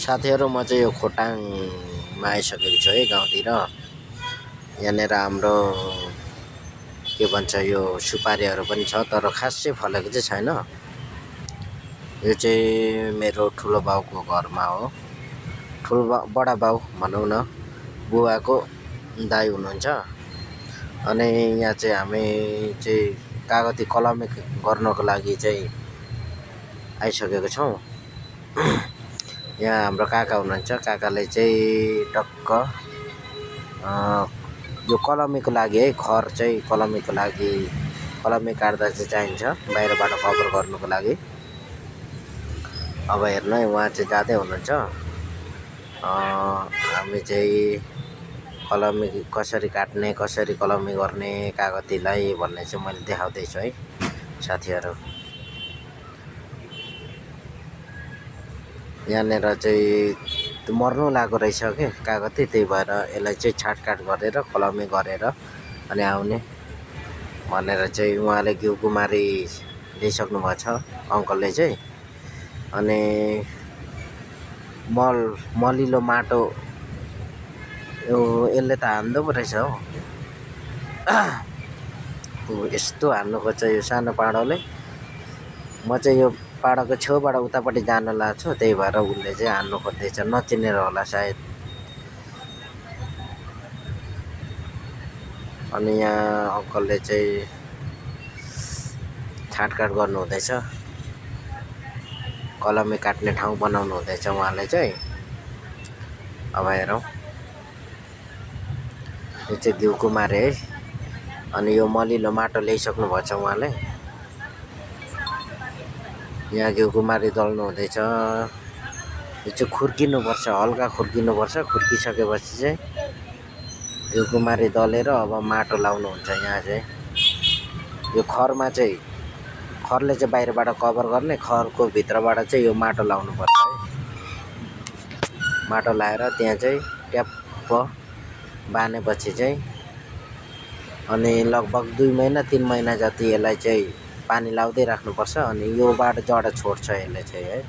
साथीहरु म चाहिँ यो खोटाङमा आइसकेको छु है गाउँतिर। यहाँनेर हाम्रो के भन्छ यो सुपारीहरु पनि छ तर खासै फलेको चाहिँ छैन। यो चाहिँ मेरो ठुलो बाउको घरमा हो। बडा बाउ भनौं न, बुवाको दाइ हुनुहुन्छ। अनि यहाँ चाहिँ हामी चाहिँ कागती कलमी गर्नको लागि चाहिँ आइसकेको छौं। यहाँ हाम्रो काका हुनुहुन्छ। काकाले चाहिँ टक्क यो कलमीको लागि है, खर चाहिँ कलमीको लागि, कलमी काट्दा चाहिँ चाहिन्छ बाहिरबाट कभर गर्नुको लागि। अब हेर्नु है, उहाँ चाहिँ जाँदै हुनुहुन्छ। हामी चाहिँ कलमी कसरी काट्ने, कसरी कलमी गर्ने कागतीलाई भन्ने चाहिँ मैले देखाउँदै छु है साथीहरु। यहाँनेर चाहिँ मर्नु लागेको रहेछ के कागती, त्यही भएर यसलाई चाहिँ छाटकाट गरेर कलमी गरेर अनि आउने भनेर चाहिँ उहाँले घिउकुमारी ल्याइसक्नु भएको छ अंकलले चाहिँ। अनि मलिलो माटो यो यसले त हान्दो पो रहेछ हो। यस्तो हान्नु खोज्छ यो सानो पाडोले। म चाहिँ यो पाडाको छेउबाट उतापट्टि जान लाग्छु, त्यही भएर उसले चाहिँ हान्नु खोज्दैछ, नचिनेर होला सायद। अनि यहाँ अंकलले चाहिँ छाटकाट गर्नु हुँदैछ, कलमी काट्ने ठाउँ बनाउनु हुँदैछ उहाँले चाहिँ। अब हेरौं, यो चाहिँ घिउकुमारी है। अनि यो मलिलो माटो ल्याइसक्नु भएको छ उहाँले। यहाँ घिउकुमारी दल्नु हुँदैछ। यो चाहिँ खुर्किनु पर्छ, हल्का खुर्किनु पर्छ। खुर्किसकेपछि चाहिँ घिउकुमारी दलेर अब माटो लाउनु हुन्छ। यहाँ चाहिँ यो खरमा चाहिँ, खरले चाहिँ बाहिरबाट कभर गर्ने, खरको भित्रबाट चाहिँ यो माटो लाउनु पर्छ है। माटो लाएर त्यहाँ चाहिँ ट्याप्प बानेपछि चाहिँ अनि लगभग 2 महिना 3 महिना जति यसलाई चाहिँ पानी लाउँदै राख्नुपर्छ। अनि योबाट जडा छोड्छ यसले चाहिँ है।